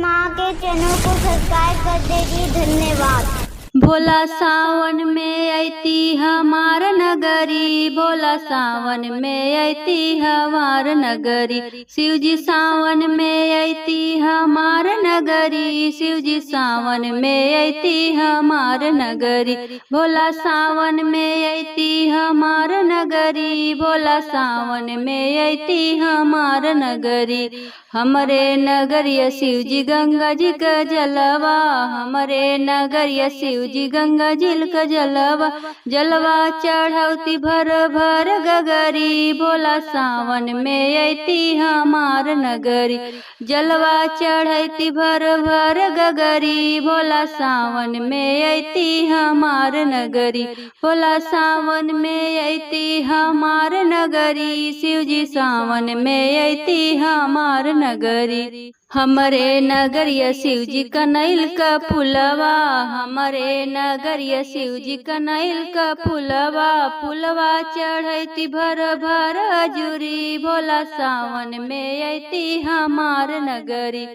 माँ के चैनल को सब्सक्राइब कर देगी। धन्यवाद। भोला सावन में अइती हमार नगरी, भोला सावन में अइती हमार नगरी, शिवजी सावन में अइती हमार नगरी, शिवजी सावन में अइती हमार नगरी, भोला सावन में अइती हमार नगरी, भोला सावन में अइती हमार नगरी। हमरे नगरिया शिवजी गंगा जी का जलवा, हमरे नगरिया शिवजी गंगा जी का जलवा, जलवा चढ़ौती भर भर गगरी, भोला सावन में अइती हमार नगरी, जलवा चढ़ैती भर भर गगरी, भोला सावन में अइती हमार नगरी, भोला सावन में अइती हमार नगरी, शिवजी सावन में अइती हमार नगरी। हमरे नगरिया शिवजी कनैल का फुलवा, हमरे नगरिया शिवजी कनैल का फुलवा, फुलवा चढ़ैती भर भर अजूरी, भोला सावन में अइती हमार नगरी,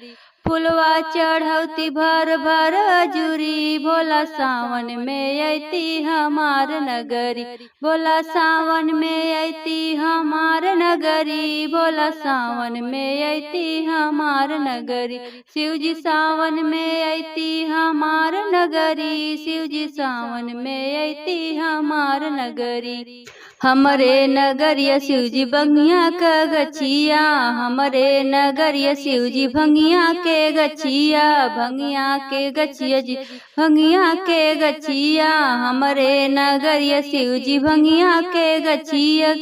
फुलवा चढ़ौती भर भर अजूरी, भोला सावन में अइती हमार नगरी, भोला सावन में अइती हमार नगरी, भोला सावन में अइती हमार नगरी, शिवजी सावन में अइती हमार नगरी, शिवजी सावन में अइती हमार नगरी। हमरे नगरिया शिवजी भंगिया का गछिया, हमरे नगरिया शिवजी भंगिया के गछिया, भंगिया के गछिया जी भंगिया के गछिया, हमरे नगरिया शिवजी भंगिया के गछिया,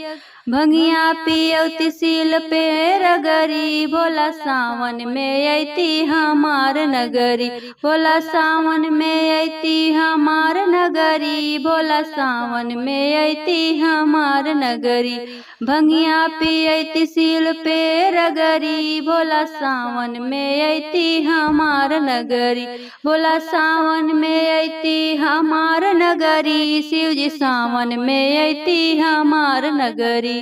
भंगिया पियौती सील पे रगरी, भोला सावन में अइती हमार नगरी, भोला सावन में अइती हमार नगरी, भोला सावन में अइती हमार नगरी, भंगिया पियौती सील पे रगरी, भोला सावन में अइती हमार नगरी, भोला सावन में अइती हमार नगरी, शिवजी सावन में अइती हमार नगरी।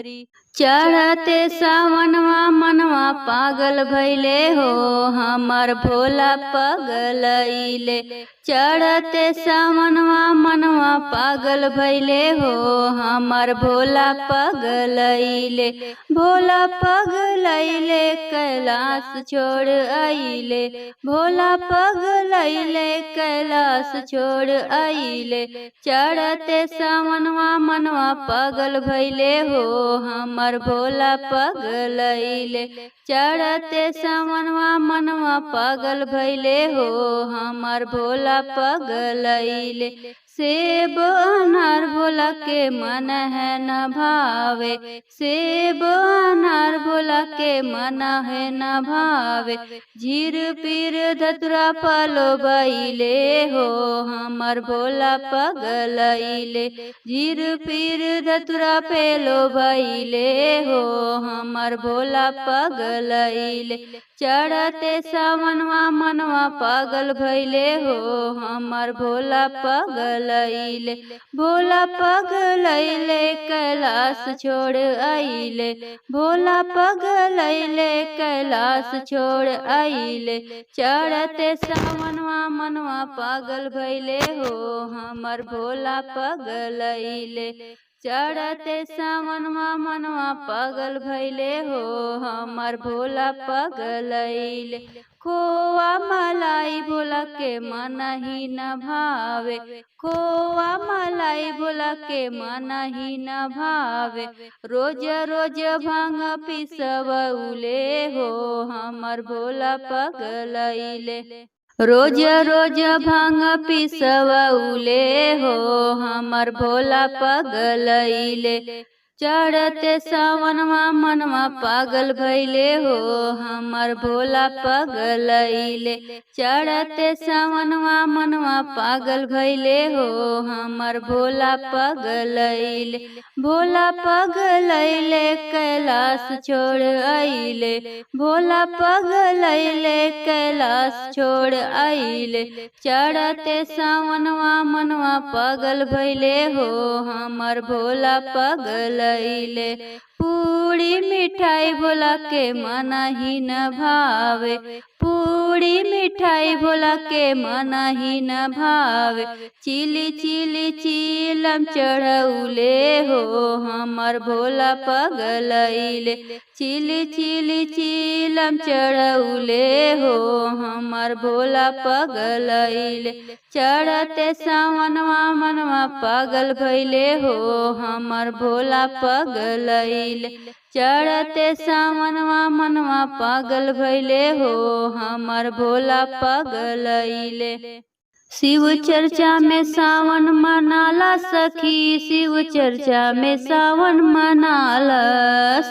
चढ़ते सावनवा मनवा पागल भैले हो, हमार भोला पगलैले, चढ़ते सावनवा मनवा पागल भैले हो, हमार भोला पगलैले, भोला पगलैले कैलाश छोड़ आइले, भोला पगलैले कैलाश छोड़ आइले, चढ़ते सावनवा मनवा पागल भैले हो, हमार भोला पगलैले, चढ़ते सावनवा मनवा पागल भैले हो, हमार भोला पगलैले, सेब अनार भोला के मन है न भावे, सेब अनार भोला के मन है न भावे, झीर पीर धतुरा पालो बैले हो, हमार भोला पगलैले, झीर पीर धतुरा पेलो बैले हो, हमार भोला पगलैले, चढ़ते सावनवा मनवा पागल भैले हो, हमार भोला पगलैले, भोला पगलैले कैलाश छोड़ आइले, भोला पगलैले कैलाश छोड़ आइले, चढ़ते सावनवा मनवा पागल भैले हो, हमार भोला पगलैले, चढ़ते सावनवा मनवा पागल भैले हो, हमार भोला पगलैले, खोआ मलाई भोला के मन ही न भावे, खोआ मलाई भोला के मन ही न भावे, रोज रोज भांग पिसवउले हो, हमार भोला पगलैले, रोज रोज भांग पिसवउले हो, हमार भोला पगलैले, चढ़ते सावनवा मनवा पागल भैले हो, हमार भोला पगलैले, चढ़ते सावनवा मनवा पागल भैले हो, हमार भोला पगलैले, भोला पगलैले कैलाश छोड़ आइले, भोला पगलैले कैलाश छोड़ आइले, चढ़ते सावनवा मनवा पागल भैले हो, हमार भोला पगलैले, पूरी मिठाई भोला के मना ही न भावे, पूरी मिठाई भोला के मना ही न भावे। चिली चिली चिलम चढ़ौले हो हमर भोला पगलैले, चिली चिली चिलम चढ़ौले हो हमर भोला पगलैले। चढ़ते सावनवा मनवा पागल भैले हो हमर भोला पगलैले, चढ़ते सावनवा मनवा पागल भैले हो हमर भोला पगलैले। शिव चर्चा में सावन मनाला सखी, शिव चर्चा में सावन मनाला,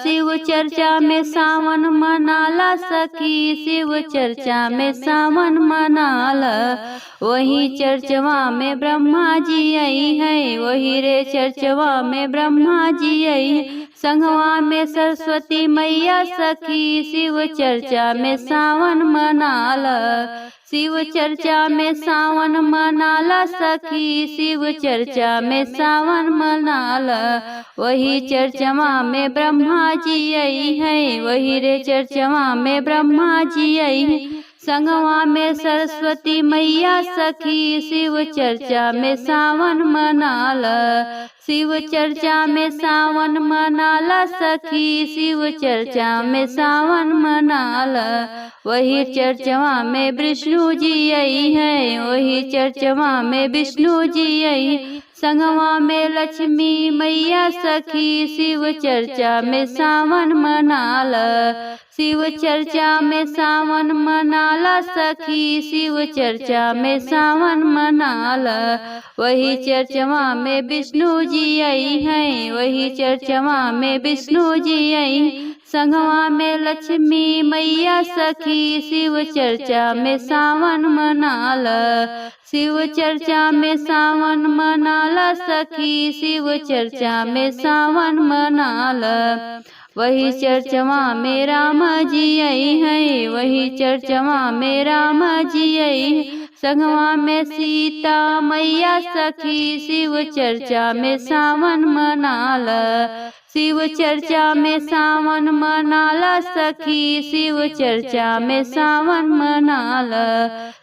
शिव चर्चा में सावन मनाला सखी, शिव चर्चा में सावन मनाला। वही चर्चवा में ब्रह्मा जी आई है, वही रे चर्चवा में ब्रह्मा जी आई है। संगवा में सरस्वती मैया सखी, शिव चर्चा में सावन मनाला, शिव चर्चा में सावन मनाला सखी, शिव चर्चा में सावन मनाला। वही चर्चवा में ब्रह्मा जी आई है, वही रे चर्चवा में ब्रह्मा जी आई है। संगवा में सरस्वती मैया सखी, शिव चर्चा में सावन मनाला, शिव चर्चा में सावन मनाला सखी, शिव चर्चा में सावन मनाला। वही चर्चवा में विष्णु जी आई है, वही चर्चवा में विष्णु जी आई। संगवा में लक्ष्मी मैया सखी, शिव चर्चा में सावन मनाला, शिव चर्चा में सावन मनाला सखी, शिव चर्चा में सावन मनाला। वही चर्चवा में विष्णु जी आई है, वही चर्चवा में विष्णु जी आई। संगवा में लक्ष्मी मैया सखी, शिव चर्चा में सावन मनाला, शिव चर्चा में सावन मनाला सखी, शिव चर्चा में सावन मनाला। वही चर्चवा में राम जी आई है, वही चर्चवा में राम जी आई। संगवा में सीता मैया सखी, शिव चर्चा में सावन मनाला, शिव चर्चा में सावन मनाला सखी, शिव चर्चा में सावन मनाला,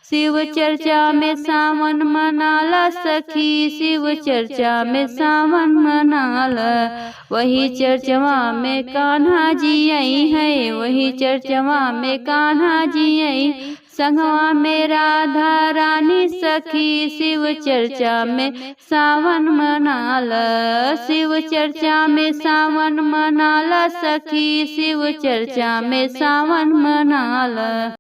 शिव चर्चा में सावन मनाला सखी, शिव चर्चा में सावन मनाला। वही चर्चवा में कान्हा जी आई है, वही चर्चवा में कान्हा जी आई। संगवा में राधा रानी सखी, शिव चर्चा में सावन मनाला, शिव चर्चा में सावन मनाला सखी, शिव चर्चा में सावन मनाला।